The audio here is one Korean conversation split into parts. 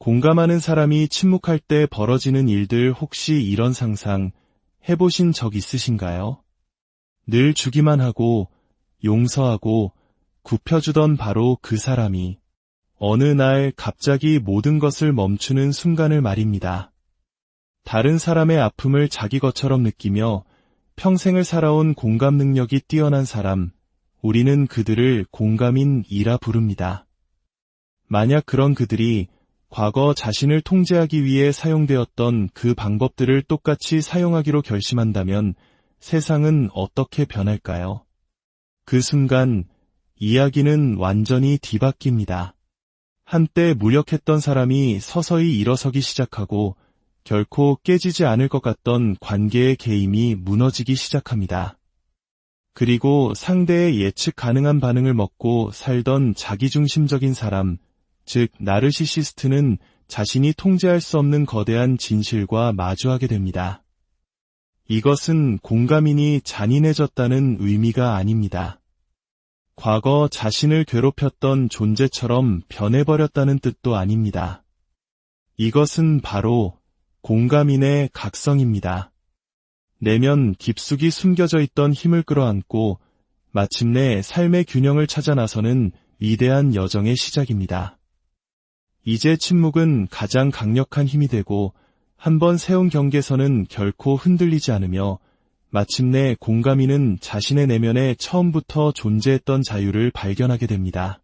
공감하는 사람이 침묵할 때 벌어지는 일들 혹시 이런 상상 해보신 적 있으신가요? 늘 주기만 하고 용서하고 굽혀주던 바로 그 사람이 어느 날 갑자기 모든 것을 멈추는 순간을 말입니다. 다른 사람의 아픔을 자기 것처럼 느끼며 평생을 살아온 공감 능력이 뛰어난 사람, 우리는 그들을 공감인이라 부릅니다. 만약 그런 그들이 과거 자신을 통제하기 위해 사용되었던 그 방법들을 똑같이 사용하기로 결심한다면 세상은 어떻게 변할까요? 그 순간 이야기는 완전히 뒤바뀝니다. 한때 무력했던 사람이 서서히 일어서기 시작하고 결코 깨지지 않을 것 같던 관계의 개임이 무너지기 시작합니다. 그리고 상대의 예측 가능한 반응을 먹고 살던 자기중심적인 사람, 즉 나르시시스트는 자신이 통제할 수 없는 거대한 진실과 마주하게 됩니다. 이것은 공감인이 잔인해졌다는 의미가 아닙니다. 과거 자신을 괴롭혔던 존재처럼 변해버렸다는 뜻도 아닙니다. 이것은 바로 공감인의 각성입니다. 내면 깊숙이 숨겨져 있던 힘을 끌어안고 마침내 삶의 균형을 찾아 나서는 위대한 여정의 시작입니다. 이제 침묵은 가장 강력한 힘이 되고 한번 세운 경계선은 결코 흔들리지 않으며 마침내 공감인은 자신의 내면에 처음부터 존재했던 자유를 발견하게 됩니다.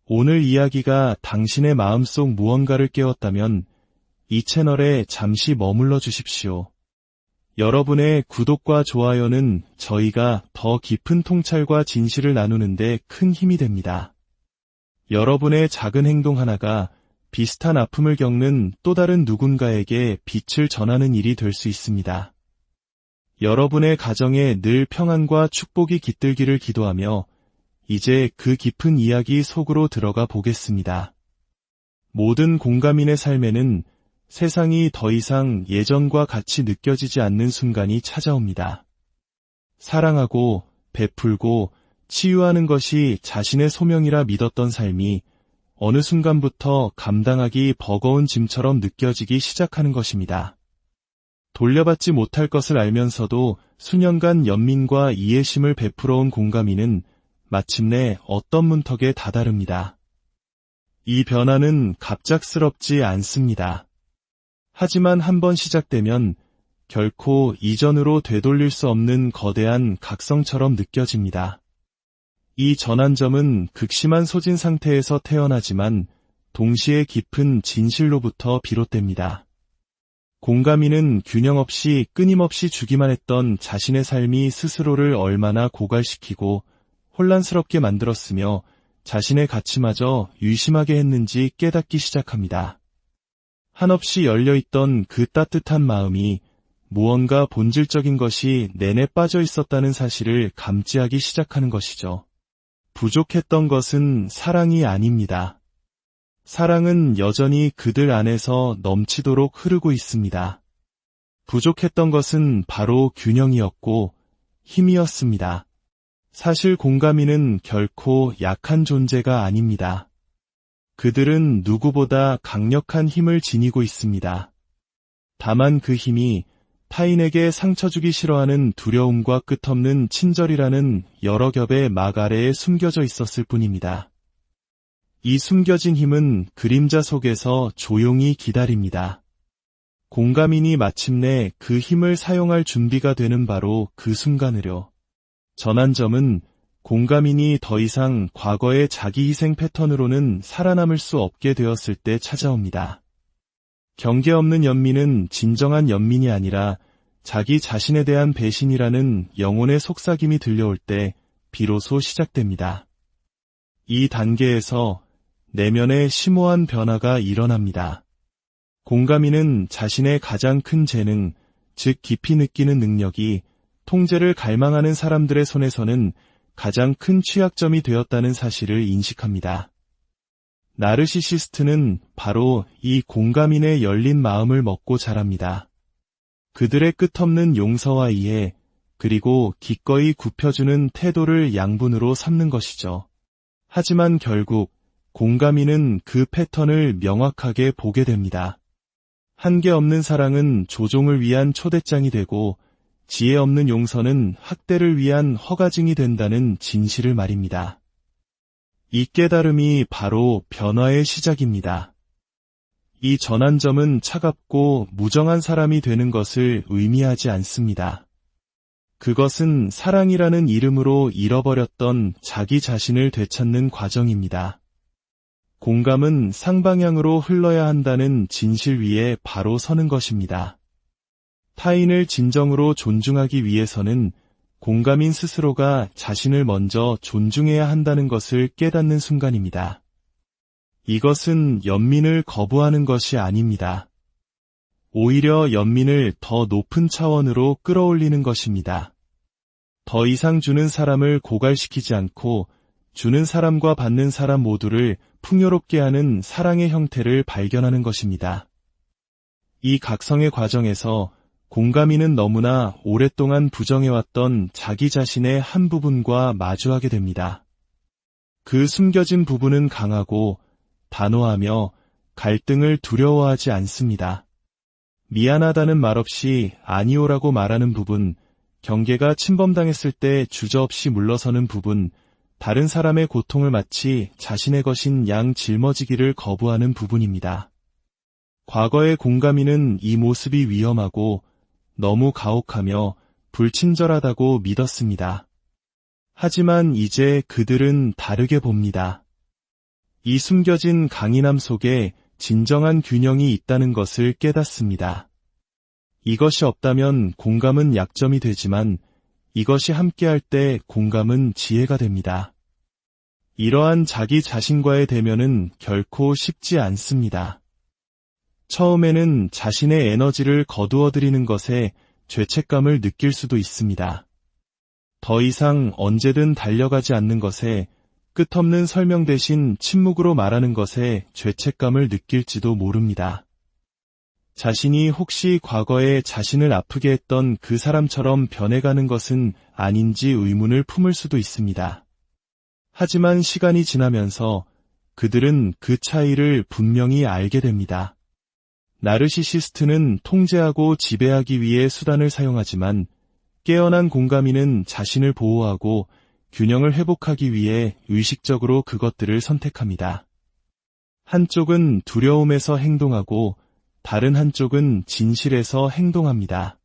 오늘 이야기가 당신의 마음속 무언가를 깨웠다면 이 채널에 잠시 머물러 주십시오. 여러분의 구독과 좋아요는 저희가 더 깊은 통찰과 진실을 나누는데 큰 힘이 됩니다. 여러분의 작은 행동 하나가 비슷한 아픔을 겪는 또 다른 누군가에게 빛을 전하는 일이 될 수 있습니다. 여러분의 가정에 늘 평안과 축복이 깃들기를 기도하며 이제 그 깊은 이야기 속으로 들어가 보겠습니다. 모든 공감인의 삶에는 세상이 더 이상 예전과 같이 느껴지지 않는 순간이 찾아옵니다. 사랑하고 베풀고 치유하는 것이 자신의 소명이라 믿었던 삶이 어느 순간부터 감당하기 버거운 짐처럼 느껴지기 시작하는 것입니다. 돌려받지 못할 것을 알면서도 수년간 연민과 이해심을 베풀어온 공감인은 마침내 어떤 문턱에 다다릅니다. 이 변화는 갑작스럽지 않습니다. 하지만 한번 시작되면 결코 이전으로 되돌릴 수 없는 거대한 각성처럼 느껴집니다. 이 전환점은 극심한 소진 상태에서 태어나지만 동시에 깊은 진실로부터 비롯됩니다. 공감인은 균형 없이 끊임없이 주기만 했던 자신의 삶이 스스로를 얼마나 고갈시키고 혼란스럽게 만들었으며 자신의 가치마저 유심하게 했는지 깨닫기 시작합니다. 한없이 열려있던 그 따뜻한 마음이 무언가 본질적인 것이 내내 빠져 있었다는 사실을 감지하기 시작하는 것이죠. 부족했던 것은 사랑이 아닙니다. 사랑은 여전히 그들 안에서 넘치도록 흐르고 있습니다. 부족했던 것은 바로 균형이었고 힘이었습니다. 사실 공감인은 결코 약한 존재가 아닙니다. 그들은 누구보다 강력한 힘을 지니고 있습니다. 다만 그 힘이 타인에게 상처 주기 싫어하는 두려움과 끝없는 친절이라는 여러 겹의 막 아래에 숨겨져 있었을 뿐입니다. 이 숨겨진 힘은 그림자 속에서 조용히 기다립니다. 공감인이 마침내 그 힘을 사용할 준비가 되는 바로 그 순간으로 전환점은 공감인이 더 이상 과거의 자기 희생 패턴으로는 살아남을 수 없게 되었을 때 찾아옵니다. 경계 없는 연민은 진정한 연민이 아니라 자기 자신에 대한 배신이라는 영혼의 속삭임이 들려올 때 비로소 시작됩니다. 이 단계에서 내면의 심오한 변화가 일어납니다. 공감인은 자신의 가장 큰 재능, 즉 깊이 느끼는 능력이 통제를 갈망하는 사람들의 손에서는 가장 큰 취약점이 되었다는 사실을 인식합니다. 나르시시스트는 바로 이 공감인의 열린 마음을 먹고 자랍니다. 그들의 끝없는 용서와 이해, 그리고 기꺼이 굽혀주는 태도를 양분으로 삼는 것이죠. 하지만 결국 공감이는 그 패턴을 명확하게 보게 됩니다. 한계 없는 사랑은 조종을 위한 초대장이 되고 지혜 없는 용서는 학대를 위한 허가증이 된다는 진실을 말입니다. 이 깨달음이 바로 변화의 시작입니다. 이 전환점은 차갑고 무정한 사람이 되는 것을 의미하지 않습니다. 그것은 사랑이라는 이름으로 잃어버렸던 자기 자신을 되찾는 과정입니다. 공감은 쌍방향으로 흘러야 한다는 진실 위에 바로 서는 것입니다. 타인을 진정으로 존중하기 위해서는 공감인 스스로가 자신을 먼저 존중해야 한다는 것을 깨닫는 순간입니다. 이것은 연민을 거부하는 것이 아닙니다. 오히려 연민을 더 높은 차원으로 끌어올리는 것입니다. 더 이상 주는 사람을 고갈시키지 않고 주는 사람과 받는 사람 모두를 풍요롭게 하는 사랑의 형태를 발견하는 것입니다. 이 각성의 과정에서 공감이는 너무나 오랫동안 부정해왔던 자기 자신의 한 부분과 마주하게 됩니다. 그 숨겨진 부분은 강하고 단호하며 갈등을 두려워하지 않습니다. 미안하다는 말 없이 아니오라고 말하는 부분, 경계가 침범당했을 때 주저없이 물러서는 부분, 다른 사람의 고통을 마치 자신의 것인 양 짊어지기를 거부하는 부분입니다. 과거의 공감이는 이 모습이 위험하고 너무 가혹하며 불친절하다고 믿었습니다. 하지만 이제 그들은 다르게 봅니다. 이 숨겨진 강인함 속에 진정한 균형이 있다는 것을 깨닫습니다. 이것이 없다면 공감은 약점이 되지만 이것이 함께할 때 공감은 지혜가 됩니다. 이러한 자기 자신과의 대면은 결코 쉽지 않습니다. 처음에는 자신의 에너지를 거두어들이는 것에 죄책감을 느낄 수도 있습니다. 더 이상 언제든 달려가지 않는 것에, 끝없는 설명 대신 침묵으로 말하는 것에 죄책감을 느낄지도 모릅니다. 자신이 혹시 과거에 자신을 아프게 했던 그 사람처럼 변해가는 것은 아닌지 의문을 품을 수도 있습니다. 하지만 시간이 지나면서 그들은 그 차이를 분명히 알게 됩니다. 나르시시스트는 통제하고 지배하기 위해 수단을 사용하지만 깨어난 공감이는 자신을 보호하고 균형을 회복하기 위해 의식적으로 그것들을 선택합니다. 한쪽은 두려움에서 행동하고 다른 한쪽은 진실에서 행동합니다.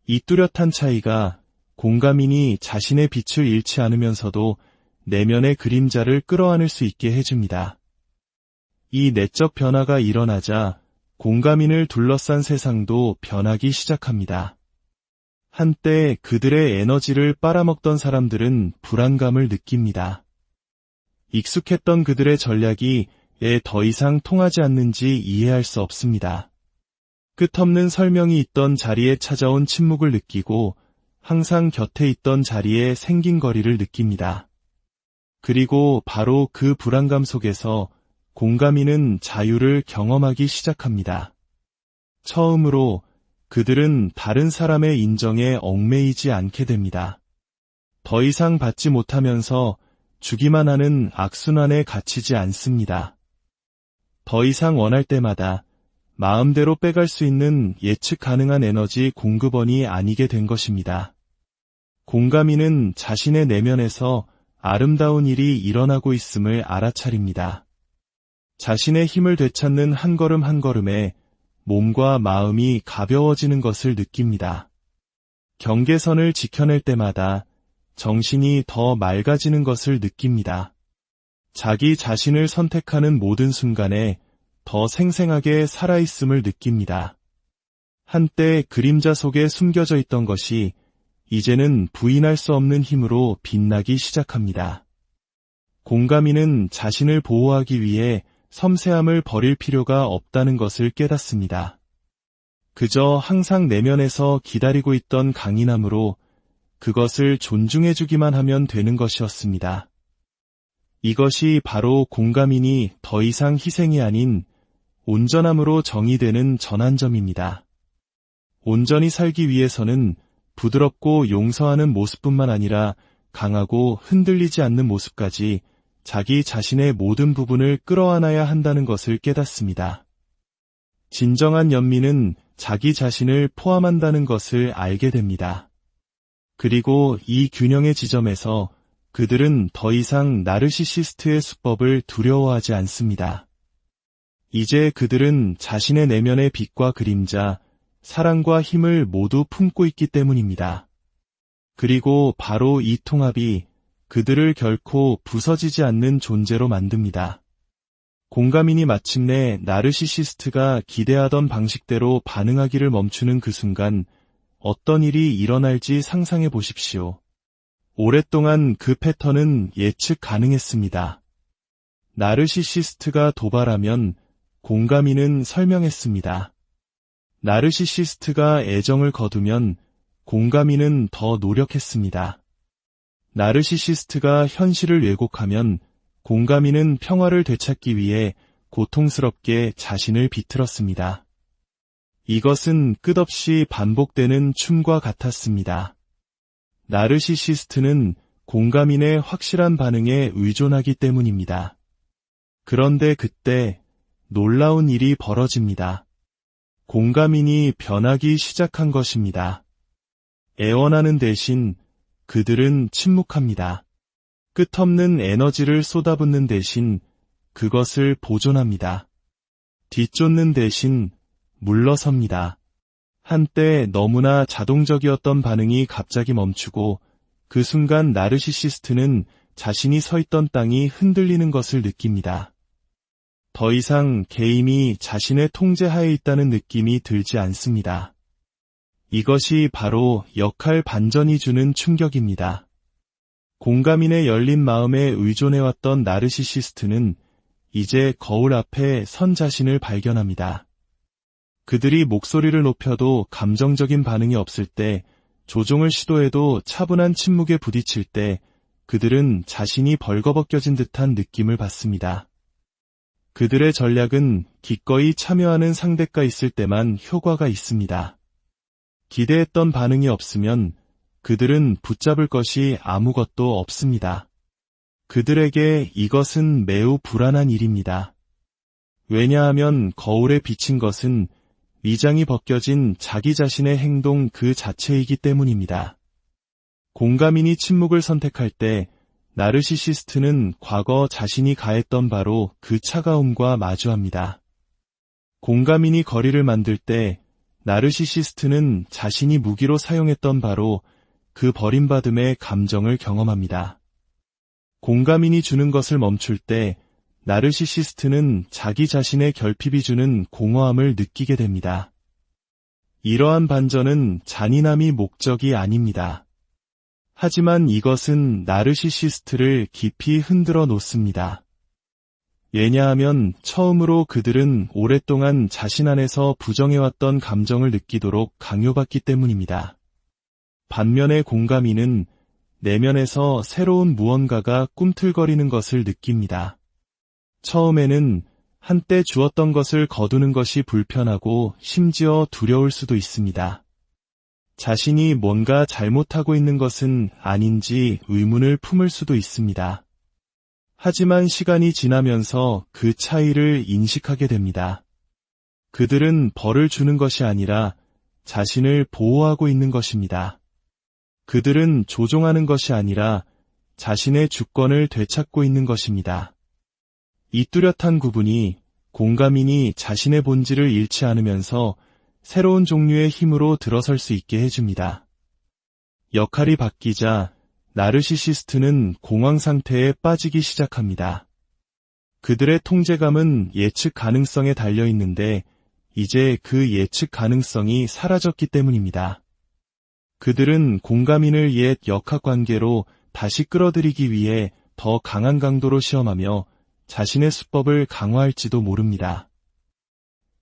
이 뚜렷한 차이가 공감인이 자신의 빛을 잃지 않으면서도 내면의 그림자를 끌어안을 수 있게 해줍니다. 이 내적 변화가 일어나자 공감인을 둘러싼 세상도 변하기 시작합니다. 한때 그들의 에너지를 빨아먹던 사람들은 불안감을 느낍니다. 익숙했던 그들의 전략이 왜 더 이상 통하지 않는지 이해할 수 없습니다. 끝없는 설명이 있던 자리에 찾아온 침묵을 느끼고 항상 곁에 있던 자리에 생긴 거리를 느낍니다. 그리고 바로 그 불안감 속에서 공감인은 자유를 경험하기 시작합니다. 처음으로 그들은 다른 사람의 인정에 얽매이지 않게 됩니다. 더 이상 받지 못하면서 주기만 하는 악순환에 갇히지 않습니다. 더 이상 원할 때마다 마음대로 빼갈 수 있는 예측 가능한 에너지 공급원이 아니게 된 것입니다. 공감인은 자신의 내면에서 아름다운 일이 일어나고 있음을 알아차립니다. 자신의 힘을 되찾는 한 걸음 한 걸음에 몸과 마음이 가벼워지는 것을 느낍니다. 경계선을 지켜낼 때마다 정신이 더 맑아지는 것을 느낍니다. 자기 자신을 선택하는 모든 순간에 더 생생하게 살아있음을 느낍니다. 한때 그림자 속에 숨겨져 있던 것이 이제는 부인할 수 없는 힘으로 빛나기 시작합니다. 공감인은 자신을 보호하기 위해 섬세함을 버릴 필요가 없다는 것을 깨닫습니다. 그저 항상 내면에서 기다리고 있던 강인함으로 그것을 존중해주기만 하면 되는 것이었습니다. 이것이 바로 공감인이 더 이상 희생이 아닌 온전함으로 정의되는 전환점입니다. 온전히 살기 위해서는 부드럽고 용서하는 모습뿐만 아니라 강하고 흔들리지 않는 모습까지 자기 자신의 모든 부분을 끌어안아야 한다는 것을 깨닫습니다. 진정한 연민은 자기 자신을 포함한다는 것을 알게 됩니다. 그리고 이 균형의 지점에서 그들은 더 이상 나르시시스트의 수법을 두려워하지 않습니다. 이제 그들은 자신의 내면의 빛과 그림자, 사랑과 힘을 모두 품고 있기 때문입니다. 그리고 바로 이 통합이 그들을 결코 부서지지 않는 존재로 만듭니다. 공감인이 마침내 나르시시스트가 기대하던 방식대로 반응하기를 멈추는 그 순간 어떤 일이 일어날지 상상해 보십시오. 오랫동안 그 패턴은 예측 가능했습니다. 나르시시스트가 도발하면 공감인은 설명했습니다. 나르시시스트가 애정을 거두면 공감인은 더 노력했습니다. 나르시시스트가 현실을 왜곡하면 공감인은 평화를 되찾기 위해 고통스럽게 자신을 비틀었습니다. 이것은 끝없이 반복되는 춤과 같았습니다. 나르시시스트는 공감인의 확실한 반응에 의존하기 때문입니다. 그런데 그때 놀라운 일이 벌어집니다. 공감인이 변하기 시작한 것입니다. 애원하는 대신 그들은 침묵합니다. 끝없는 에너지를 쏟아붓는 대신 그것을 보존합니다. 뒤쫓는 대신 물러섭니다. 한때 너무나 자동적이었던 반응이 갑자기 멈추고 그 순간 나르시시스트는 자신이 서 있던 땅이 흔들리는 것을 느낍니다. 더 이상 개인이 자신의 통제하에 있다는 느낌이 들지 않습니다. 이것이 바로 역할 반전이 주는 충격입니다. 공감인의 열린 마음에 의존해왔던 나르시시스트는 이제 거울 앞에 선 자신을 발견합니다. 그들이 목소리를 높여도 감정적인 반응이 없을 때, 조종을 시도해도 차분한 침묵에 부딪힐 때 그들은 자신이 벌거벗겨진 듯한 느낌을 받습니다. 그들의 전략은 기꺼이 참여하는 상대가 있을 때만 효과가 있습니다. 기대했던 반응이 없으면 그들은 붙잡을 것이 아무것도 없습니다. 그들에게 이것은 매우 불안한 일입니다. 왜냐하면 거울에 비친 것은 위장이 벗겨진 자기 자신의 행동 그 자체이기 때문입니다. 공감인이 침묵을 선택할 때 나르시시스트는 과거 자신이 가했던 바로 그 차가움과 마주합니다. 공감인이 거리를 만들 때 나르시시스트는 자신이 무기로 사용했던 바로 그 버림받음의 감정을 경험합니다. 공감인이 주는 것을 멈출 때 나르시시스트는 자기 자신의 결핍이 주는 공허함을 느끼게 됩니다. 이러한 반전은 잔인함이 목적이 아닙니다. 하지만 이것은 나르시시스트를 깊이 흔들어 놓습니다. 왜냐하면 처음으로 그들은 오랫동안 자신 안에서 부정해왔던 감정을 느끼도록 강요받기 때문입니다. 반면에 공감인은 내면에서 새로운 무언가가 꿈틀거리는 것을 느낍니다. 처음에는 한때 주었던 것을 거두는 것이 불편하고 심지어 두려울 수도 있습니다. 자신이 뭔가 잘못하고 있는 것은 아닌지 의문을 품을 수도 있습니다. 하지만 시간이 지나면서 그 차이를 인식하게 됩니다. 그들은 벌을 주는 것이 아니라 자신을 보호하고 있는 것입니다. 그들은 조종하는 것이 아니라 자신의 주권을 되찾고 있는 것입니다. 이 뚜렷한 구분이 공감인이 자신의 본질을 잃지 않으면서 새로운 종류의 힘으로 들어설 수 있게 해줍니다. 역할이 바뀌자 나르시시스트는 공황 상태에 빠지기 시작합니다. 그들의 통제감은 예측 가능성에 달려 있는데 이제 그 예측 가능성이 사라졌기 때문입니다. 그들은 공감인을 옛 역학관계로 다시 끌어들이기 위해 더 강한 강도로 시험하며 자신의 수법을 강화할지도 모릅니다.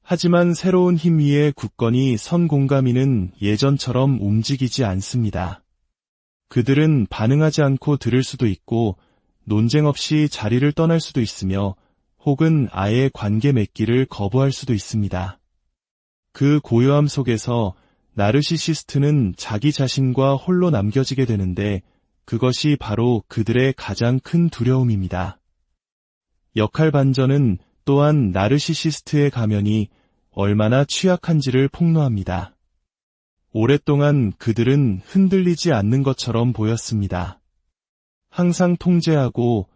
하지만 새로운 힘 위에 굳건히 선 공감인은 예전처럼 움직이지 않습니다. 그들은 반응하지 않고 들을 수도 있고 논쟁 없이 자리를 떠날 수도 있으며 혹은 아예 관계 맺기를 거부할 수도 있습니다. 그 고요함 속에서 나르시시스트는 자기 자신과 홀로 남겨지게 되는데 그것이 바로 그들의 가장 큰 두려움입니다. 역할 반전은 또한 나르시시스트의 가면이 얼마나 취약한지를 폭로합니다. 오랫동안 그들은 흔들리지 않는 것처럼 보였습니다. 항상 통제하고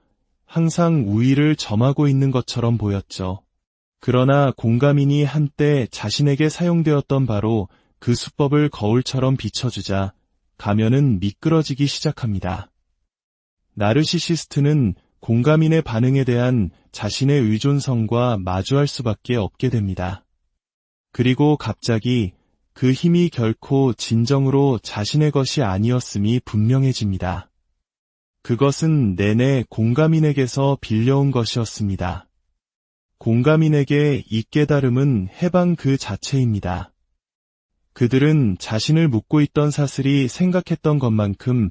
항상 우위를 점하고 있는 것처럼 보였죠. 그러나 공가민이 한때 자신에게 사용되었던 바로 그 수법을 거울처럼 비춰주자 가면은 미끄러지기 시작합니다. 나르시시스트는 공가민의 반응에 대한 자신의 의존성과 마주할 수밖에 없게 됩니다. 그리고 갑자기 그 힘이 결코 진정으로 자신의 것이 아니었음이 분명해집니다. 그것은 내내 공가민에게서 빌려온 것이었습니다. 공가민에게 이 깨달음은 해방 그 자체입니다. 그들은 자신을 묶고 있던 사슬이 생각했던 것만큼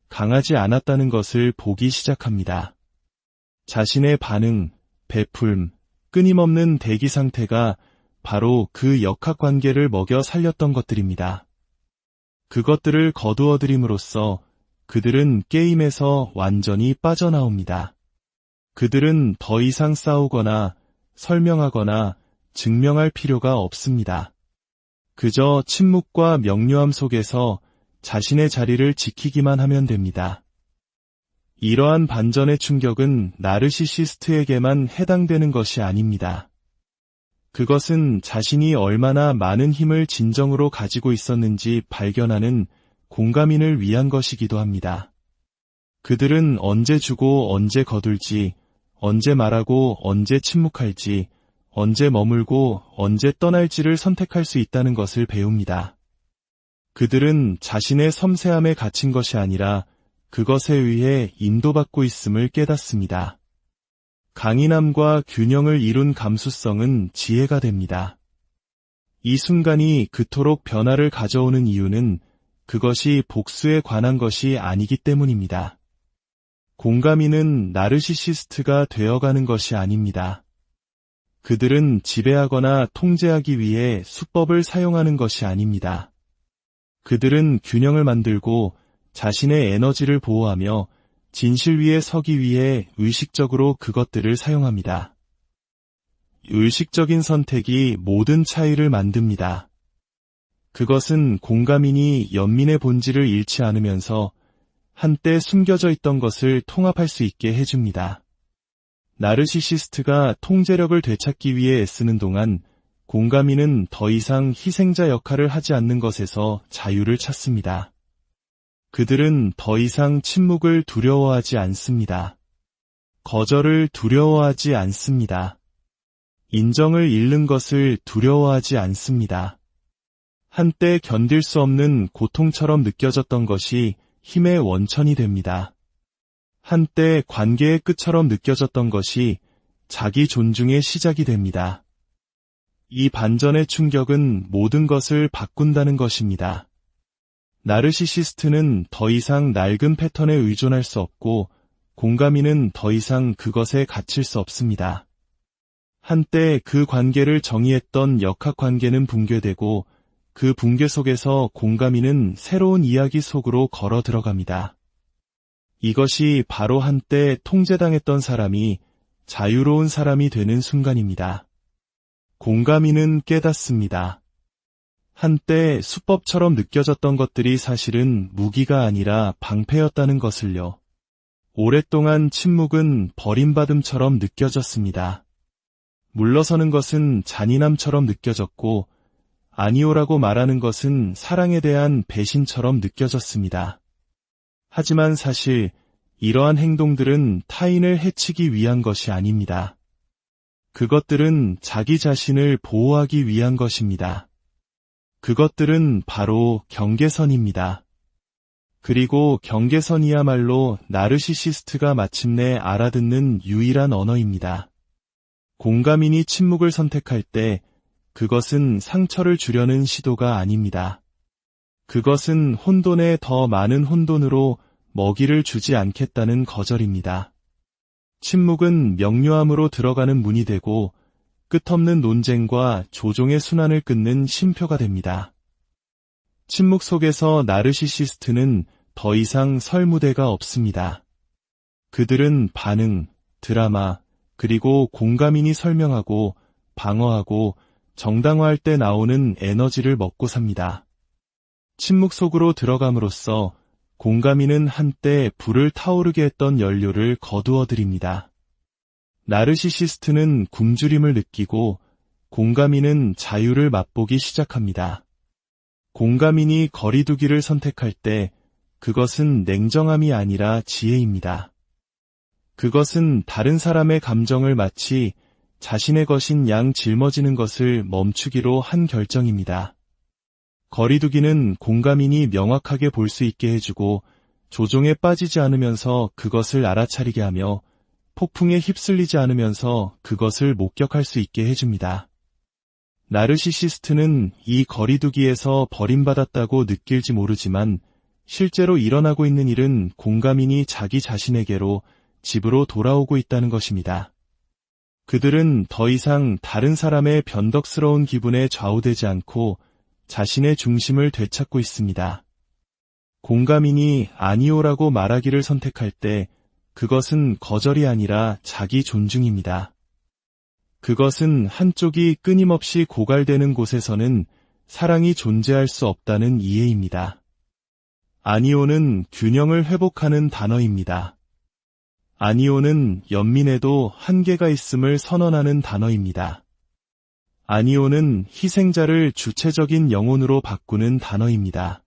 강하지 않았다는 것을 보기 시작합니다. 자신의 반응, 베풀음, 끊임없는 대기 상태가 바로 그 역학관계를 먹여 살렸던 것들입니다. 그것들을 거두어들임으로써 그들은 게임에서 완전히 빠져나옵니다. 그들은 더 이상 싸우거나 설명하거나 증명할 필요가 없습니다. 그저 침묵과 명료함 속에서 자신의 자리를 지키기만 하면 됩니다. 이러한 반전의 충격은 나르시시스트에게만 해당되는 것이 아닙니다. 그것은 자신이 얼마나 많은 힘을 진정으로 가지고 있었는지 발견하는 공가민을 위한 것이기도 합니다. 그들은 언제 주고 언제 거둘지, 언제 말하고 언제 침묵할지, 언제 머물고 언제 떠날지를 선택할 수 있다는 것을 배웁니다. 그들은 자신의 섬세함에 갇힌 것이 아니라 그것에 의해 인도받고 있음을 깨닫습니다. 강인함과 균형을 이룬 감수성은 지혜가 됩니다. 이 순간이 그토록 변화를 가져오는 이유는 그것이 복수에 관한 것이 아니기 때문입니다. 공가민은 나르시시스트가 되어가는 것이 아닙니다. 그들은 지배하거나 통제하기 위해 수법을 사용하는 것이 아닙니다. 그들은 균형을 만들고 자신의 에너지를 보호하며 진실 위에 서기 위해 의식적으로 그것들을 사용합니다. 의식적인 선택이 모든 차이를 만듭니다. 그것은 공가민이 연민의 본질을 잃지 않으면서 한때 숨겨져 있던 것을 통합할 수 있게 해줍니다. 나르시시스트가 통제력을 되찾기 위해 애쓰는 동안 공가민은 더 이상 희생자 역할을 하지 않는 것에서 자유를 찾습니다. 그들은 더 이상 침묵을 두려워하지 않습니다. 거절을 두려워하지 않습니다. 인정을 잃는 것을 두려워하지 않습니다. 한때 견딜 수 없는 고통처럼 느껴졌던 것이 힘의 원천이 됩니다. 한때 관계의 끝처럼 느껴졌던 것이 자기 존중의 시작이 됩니다. 이 반전의 충격은 모든 것을 바꾼다는 것입니다. 나르시시스트는 더 이상 낡은 패턴에 의존할 수 없고 공가민은 더 이상 그것에 갇힐 수 없습니다. 한때 그 관계를 정의했던 역학관계는 붕괴되고 그 붕괴 속에서 공가민은 새로운 이야기 속으로 걸어 들어갑니다. 이것이 바로 한때 통제당했던 사람이 자유로운 사람이 되는 순간입니다. 공가민은 깨닫습니다. 한때 수법처럼 느껴졌던 것들이 사실은 무기가 아니라 방패였다는 것을요. 오랫동안 침묵은 버림받음처럼 느껴졌습니다. 물러서는 것은 잔인함처럼 느껴졌고 아니오라고 말하는 것은 사랑에 대한 배신처럼 느껴졌습니다. 하지만 사실 이러한 행동들은 타인을 해치기 위한 것이 아닙니다. 그것들은 자기 자신을 보호하기 위한 것입니다. 그것들은 바로 경계선입니다. 그리고 경계선이야말로 나르시시스트가 마침내 알아듣는 유일한 언어입니다. 공가민이 침묵을 선택할 때 그것은 상처를 주려는 시도가 아닙니다. 그것은 혼돈에 더 많은 혼돈으로 먹이를 주지 않겠다는 거절입니다. 침묵은 명료함으로 들어가는 문이 되고 끝없는 논쟁과 조종의 순환을 끊는 쉼표가 됩니다. 침묵 속에서 나르시시스트는 더 이상 설 무대가 없습니다. 그들은 반응, 드라마, 그리고 공감인이 설명하고 방어하고 정당화할 때 나오는 에너지를 먹고 삽니다. 침묵 속으로 들어감으로써 공감인은 한때 불을 타오르게 했던 연료를 거두어들입니다. 나르시시스트는 굶주림을 느끼고 공감인은 자유를 맛보기 시작합니다. 공감인이 거리두기를 선택할 때 그것은 냉정함이 아니라 지혜입니다. 그것은 다른 사람의 감정을 마치 자신의 것인 양 짊어지는 것을 멈추기로 한 결정입니다. 거리두기는 공감인이 명확하게 볼 수 있게 해주고 조종에 빠지지 않으면서 그것을 알아차리게 하며 폭풍에 휩쓸리지 않으면서 그것을 목격할 수 있게 해줍니다. 나르시시스트는 이 거리두기에서 버림받았다고 느낄지 모르지만 실제로 일어나고 있는 일은 공감인이 자기 자신에게로 집으로 돌아오고 있다는 것입니다. 그들은 더 이상 다른 사람의 변덕스러운 기분에 좌우되지 않고 자신의 중심을 되찾고 있습니다. 공감인이 아니오라고 말하기를 선택할 때 그것은 거절이 아니라 자기 존중입니다. 그것은 한쪽이 끊임없이 고갈되는 곳에서는 사랑이 존재할 수 없다는 이해입니다. 아니오는 균형을 회복하는 단어입니다. 아니오는 연민에도 한계가 있음을 선언하는 단어입니다. 아니오는 희생자를 주체적인 영혼으로 바꾸는 단어입니다.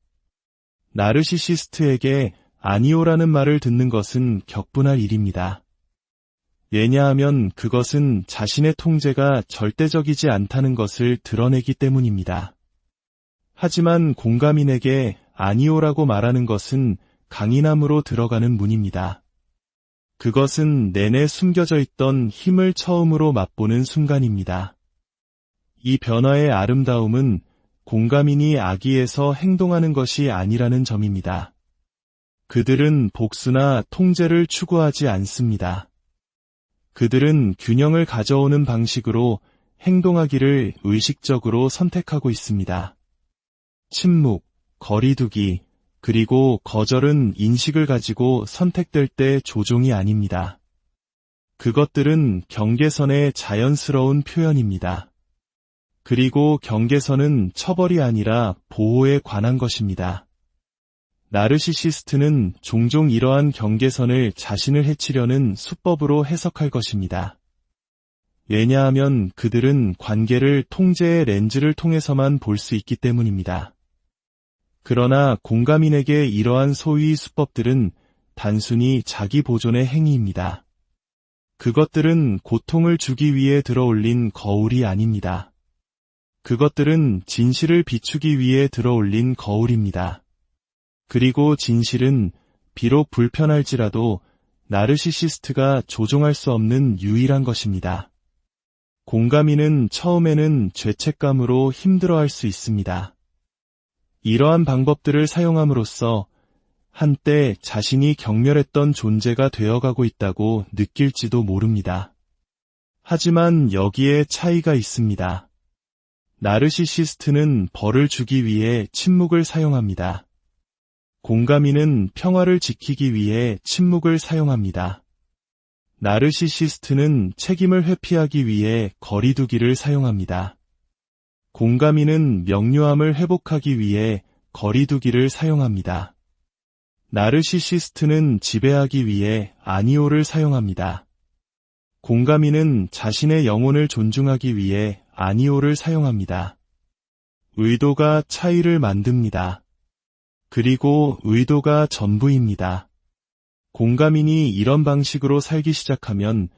나르시시스트에게 아니오라는 말을 듣는 것은 격분할 일입니다. 왜냐하면 그것은 자신의 통제가 절대적이지 않다는 것을 드러내기 때문입니다. 하지만 공감인에게 아니오라고 말하는 것은 강인함으로 들어가는 문입니다. 그것은 내내 숨겨져 있던 힘을 처음으로 맛보는 순간입니다. 이 변화의 아름다움은 공감인이 악의에서 행동하는 것이 아니라는 점입니다. 그들은 복수나 통제를 추구하지 않습니다. 그들은 균형을 가져오는 방식으로 행동하기를 의식적으로 선택하고 있습니다. 침묵, 거리두기, 그리고 거절은 인식을 가지고 선택될 때 조종이 아닙니다. 그것들은 경계선의 자연스러운 표현입니다. 그리고 경계선은 처벌이 아니라 보호에 관한 것입니다. 나르시시스트는 종종 이러한 경계선을 자신을 해치려는 수법으로 해석할 것입니다. 왜냐하면 그들은 관계를 통제의 렌즈를 통해서만 볼 수 있기 때문입니다. 그러나 공감인에게 이러한 소위 수법들은 단순히 자기 보존의 행위입니다. 그것들은 고통을 주기 위해 들어올린 거울이 아닙니다. 그것들은 진실을 비추기 위해 들어올린 거울입니다. 그리고 진실은 비록 불편할지라도 나르시시스트가 조종할 수 없는 유일한 것입니다. 공감인은 처음에는 죄책감으로 힘들어할 수 있습니다. 이러한 방법들을 사용함으로써 한때 자신이 경멸했던 존재가 되어가고 있다고 느낄지도 모릅니다. 하지만 여기에 차이가 있습니다. 나르시시스트는 벌을 주기 위해 침묵을 사용합니다. 공감인은 평화를 지키기 위해 침묵을 사용합니다. 나르시시스트는 책임을 회피하기 위해 거리두기를 사용합니다. 공감인은 명료함을 회복하기 위해 거리두기를 사용합니다. 나르시시스트는 지배하기 위해 아니오를 사용합니다. 공감인은 자신의 영혼을 존중하기 위해 아니오를 사용합니다. 의도가 차이를 만듭니다. 그리고 의도가 전부입니다. 공감인이 이런 방식으로 살기 시작하면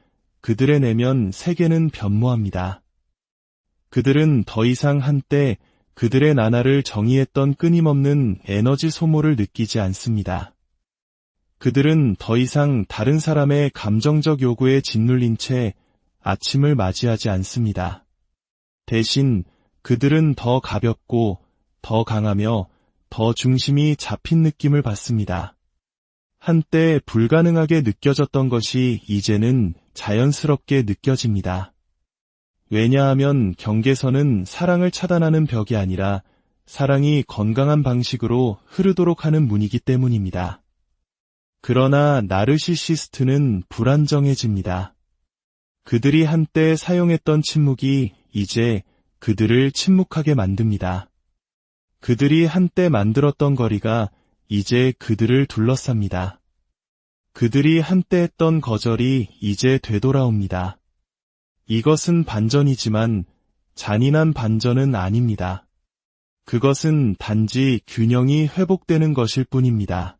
그들의 내면 세계는 변모합니다. 그들은 더 이상 한때 그들의 나날을 정의했던 끊임없는 에너지 소모를 느끼지 않습니다. 그들은 더 이상 다른 사람의 감정적 요구에 짓눌린 채 아침을 맞이하지 않습니다. 대신 그들은 더 가볍고 더 강하며 더 중심이 잡힌 느낌을 받습니다. 한때 불가능하게 느껴졌던 것이 이제는 자연스럽게 느껴집니다. 왜냐하면 경계선은 사랑을 차단하는 벽이 아니라 사랑이 건강한 방식으로 흐르도록 하는 문이기 때문입니다. 그러나 나르시시스트는 불안정해집니다. 그들이 한때 사용했던 침묵이 이제 그들을 침묵하게 만듭니다. 그들이 한때 만들었던 거리가 이제 그들을 둘러쌉니다. 그들이 한때 했던 거절이 이제 되돌아옵니다. 이것은 반전이지만 잔인한 반전은 아닙니다. 그것은 단지 균형이 회복되는 것일 뿐입니다.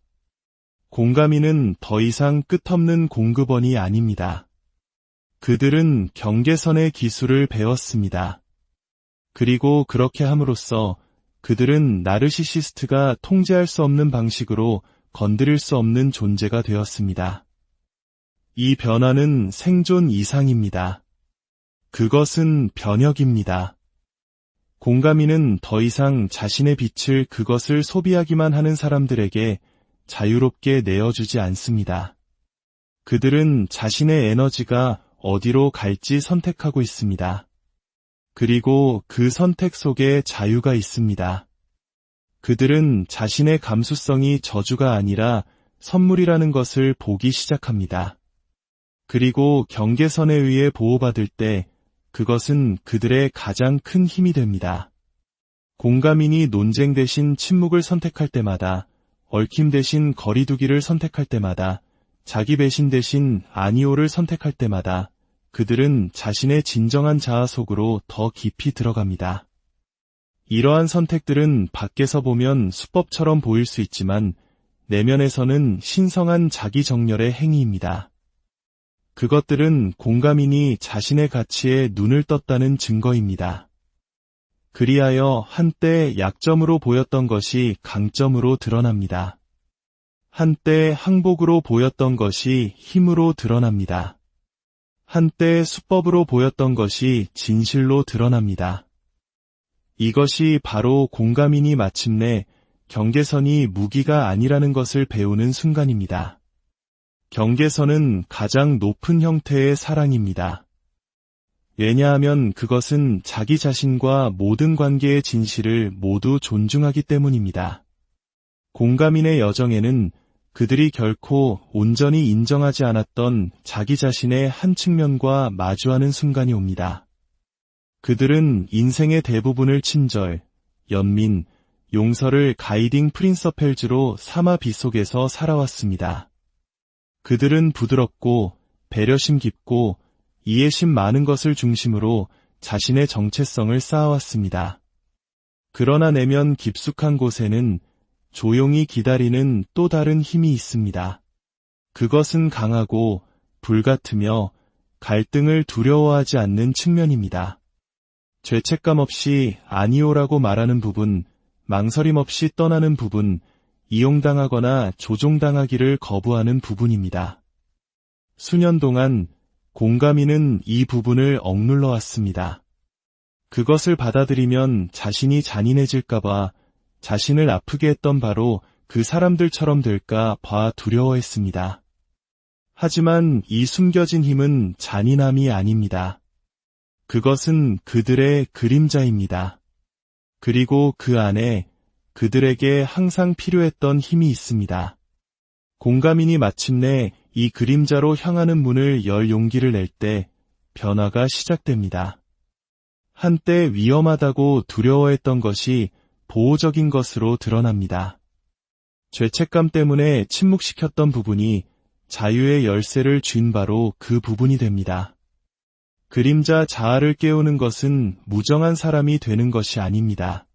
공감이는 더 이상 끝없는 공급원이 아닙니다. 그들은 경계선의 기술을 배웠습니다. 그리고 그렇게 함으로써 그들은 나르시시스트가 통제할 수 없는 방식으로 건드릴 수 없는 존재가 되었습니다. 이 변화는 생존 이상입니다. 그것은 변혁입니다. 공감이는 더 이상 자신의 빛을 그것을 소비하기만 하는 사람들에게 자유롭게 내어주지 않습니다. 그들은 자신의 에너지가 어디로 갈지 선택하고 있습니다. 그리고 그 선택 속에 자유가 있습니다. 그들은 자신의 감수성이 저주가 아니라 선물이라는 것을 보기 시작합니다. 그리고 경계선에 의해 보호받을 때 그것은 그들의 가장 큰 힘이 됩니다. 공감인이 논쟁 대신 침묵을 선택할 때마다, 얽힘 대신 거리두기를 선택할 때마다, 자기 배신 대신 아니오를 선택할 때마다 그들은 자신의 진정한 자아 속으로 더 깊이 들어갑니다. 이러한 선택들은 밖에서 보면 수법처럼 보일 수 있지만 내면에서는 신성한 자기 정렬의 행위입니다. 그것들은 공감인이 자신의 가치에 눈을 떴다는 증거입니다. 그리하여 한때 약점으로 보였던 것이 강점으로 드러납니다. 한때 항복으로 보였던 것이 힘으로 드러납니다. 한때 수법으로 보였던 것이 진실로 드러납니다. 이것이 바로 공감인이 마침내 경계선이 무기가 아니라는 것을 배우는 순간입니다. 경계선은 가장 높은 형태의 사랑입니다. 왜냐하면 그것은 자기 자신과 모든 관계의 진실을 모두 존중하기 때문입니다. 공감인의 여정에는 그들이 결코 온전히 인정하지 않았던 자기 자신의 한 측면과 마주하는 순간이 옵니다. 그들은 인생의 대부분을 친절, 연민, 용서를 가이딩 프린서펠즈로 삼아 빗속에서 살아왔습니다. 그들은 부드럽고 배려심 깊고 이해심 많은 것을 중심으로 자신의 정체성을 쌓아왔습니다. 그러나 내면 깊숙한 곳에는 조용히 기다리는 또 다른 힘이 있습니다. 그것은 강하고 불같으며 갈등을 두려워하지 않는 측면입니다. 죄책감 없이 아니오라고 말하는 부분, 망설임 없이 떠나는 부분, 이용당하거나 조종당하기를 거부하는 부분입니다. 수년 동안 공감인은 이 부분을 억눌러 왔습니다. 그것을 받아들이면 자신이 잔인해질까봐, 자신을 아프게 했던 바로 그 사람들처럼 될까 봐 두려워했습니다. 하지만 이 숨겨진 힘은 잔인함이 아닙니다. 그것은 그들의 그림자입니다. 그리고 그 안에 그들에게 항상 필요했던 힘이 있습니다. 공감인이 마침내 이 그림자로 향하는 문을 열 용기를 낼 때 변화가 시작됩니다. 한때 위험하다고 두려워했던 것이 보호적인 것으로 드러납니다. 죄책감 때문에 침묵시켰던 부분이 자유의 열쇠를 쥔 바로 그 부분이 됩니다. 그림자 자아를 깨우는 것은 무정한 사람이 되는 것이 아닙니다.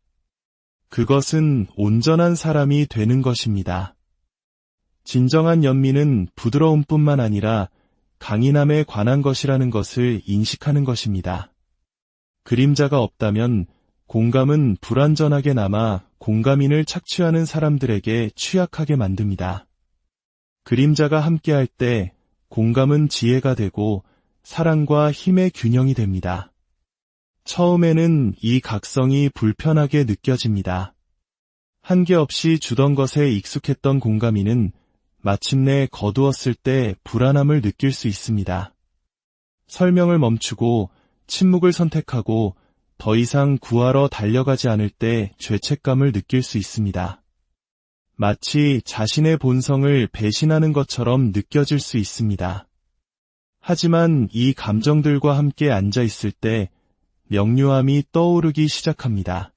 그것은 온전한 사람이 되는 것입니다. 진정한 연민은 부드러움뿐만 아니라 강인함에 관한 것이라는 것을 인식하는 것입니다. 그림자가 없다면 공감은 불완전하게 남아 공감인을 착취하는 사람들에게 취약하게 만듭니다. 그림자가 함께할 때 공감은 지혜가 되고 사랑과 힘의 균형이 됩니다. 처음에는 이 각성이 불편하게 느껴집니다. 한계없이 주던 것에 익숙했던 공감인은 마침내 거두었을 때 불안함을 느낄 수 있습니다. 설명을 멈추고 침묵을 선택하고 더 이상 구하러 달려가지 않을 때 죄책감을 느낄 수 있습니다. 마치 자신의 본성을 배신하는 것처럼 느껴질 수 있습니다. 하지만 이 감정들과 함께 앉아 있을 때 명료함이 떠오르기 시작합니다.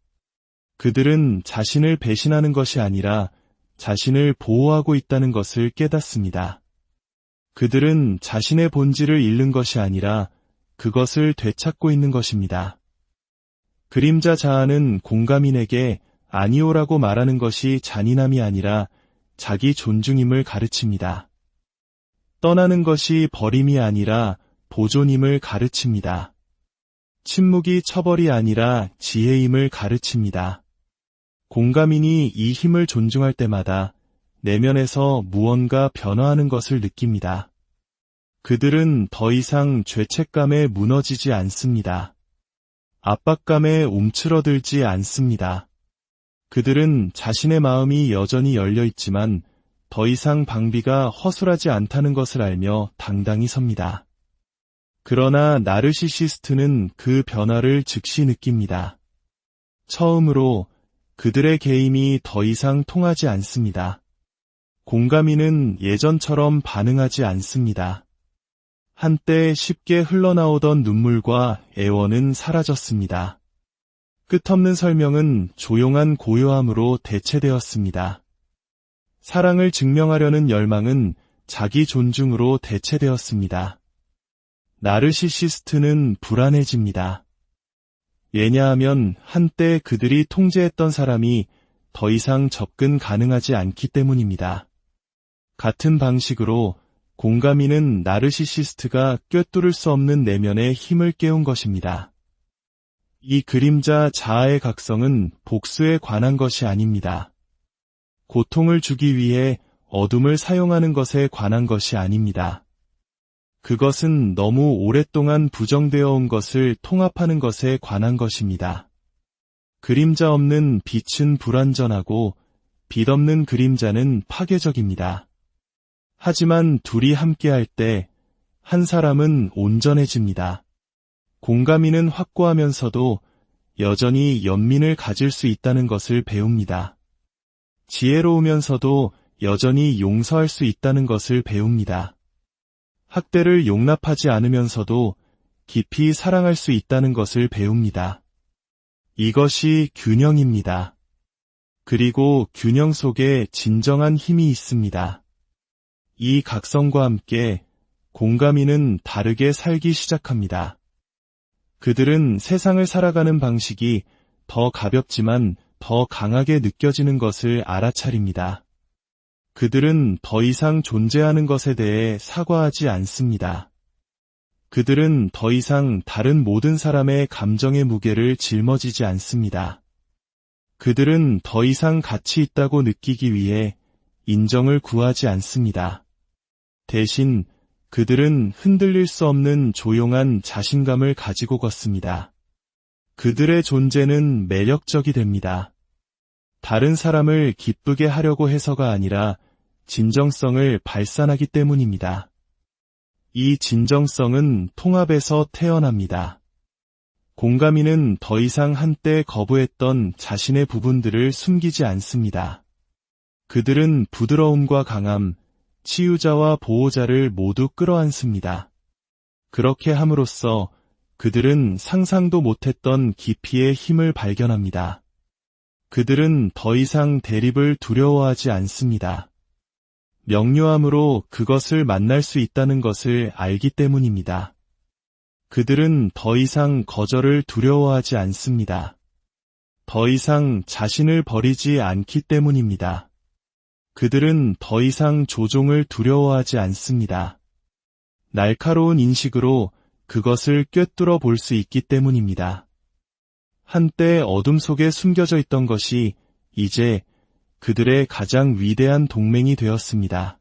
그들은 자신을 배신하는 것이 아니라 자신을 보호하고 있다는 것을 깨닫습니다. 그들은 자신의 본질을 잃는 것이 아니라 그것을 되찾고 있는 것입니다. 그림자 자아는 공감인에게 아니오라고 말하는 것이 잔인함이 아니라 자기 존중임을 가르칩니다. 떠나는 것이 버림이 아니라 보존임을 가르칩니다. 침묵이 처벌이 아니라 지혜임을 가르칩니다. 공감인이 이 힘을 존중할 때마다 내면에서 무언가 변화하는 것을 느낍니다. 그들은 더 이상 죄책감에 무너지지 않습니다. 압박감에 움츠러들지 않습니다. 그들은 자신의 마음이 여전히 열려 있지만 더 이상 방비가 허술하지 않다는 것을 알며 당당히 섭니다. 그러나 나르시시스트는 그 변화를 즉시 느낍니다. 처음으로 그들의 개임이 더 이상 통하지 않습니다. 공감인은 예전처럼 반응하지 않습니다. 한때 쉽게 흘러나오던 눈물과 애원은 사라졌습니다. 끝없는 설명은 조용한 고요함으로 대체되었습니다. 사랑을 증명하려는 열망은 자기 존중으로 대체되었습니다. 나르시시스트는 불안해집니다. 왜냐하면 한때 그들이 통제했던 사람이 더 이상 접근 가능하지 않기 때문입니다. 같은 방식으로 공감인은 나르시시스트가 꿰뚫을 수 없는 내면의 힘을 깨운 것입니다. 이 그림자 자아의 각성은 복수에 관한 것이 아닙니다. 고통을 주기 위해 어둠을 사용하는 것에 관한 것이 아닙니다. 그것은 너무 오랫동안 부정되어 온 것을 통합하는 것에 관한 것입니다. 그림자 없는 빛은 불완전하고 빛 없는 그림자는 파괴적입니다. 하지만 둘이 함께할 때 한 사람은 온전해집니다. 공감인은 확고하면서도 여전히 연민을 가질 수 있다는 것을 배웁니다. 지혜로우면서도 여전히 용서할 수 있다는 것을 배웁니다. 학대를 용납하지 않으면서도 깊이 사랑할 수 있다는 것을 배웁니다. 이것이 균형입니다. 그리고 균형 속에 진정한 힘이 있습니다. 이 각성과 함께 공감인은 다르게 살기 시작합니다. 그들은 세상을 살아가는 방식이 더 가볍지만 더 강하게 느껴지는 것을 알아차립니다. 그들은 더 이상 존재하는 것에 대해 사과하지 않습니다. 그들은 더 이상 다른 모든 사람의 감정의 무게를 짊어지지 않습니다. 그들은 더 이상 가치 있다고 느끼기 위해 인정을 구하지 않습니다. 대신 그들은 흔들릴 수 없는 조용한 자신감을 가지고 걷습니다. 그들의 존재는 매력적이 됩니다. 다른 사람을 기쁘게 하려고 해서가 아니라 진정성을 발산하기 때문입니다. 이 진정성은 통합에서 태어납니다. 공감인은 더 이상 한때 거부했던 자신의 부분들을 숨기지 않습니다. 그들은 부드러움과 강함, 치유자와 보호자를 모두 끌어안습니다. 그렇게 함으로써 그들은 상상도 못했던 깊이의 힘을 발견합니다. 그들은 더 이상 대립을 두려워하지 않습니다. 명료함으로 그것을 만날 수 있다는 것을 알기 때문입니다. 그들은 더 이상 거절을 두려워하지 않습니다. 더 이상 자신을 버리지 않기 때문입니다. 그들은 더 이상 조종을 두려워하지 않습니다. 날카로운 인식으로 그것을 꿰뚫어 볼 수 있기 때문입니다. 한때 어둠 속에 숨겨져 있던 것이 이제 그들의 가장 위대한 동맹이 되었습니다.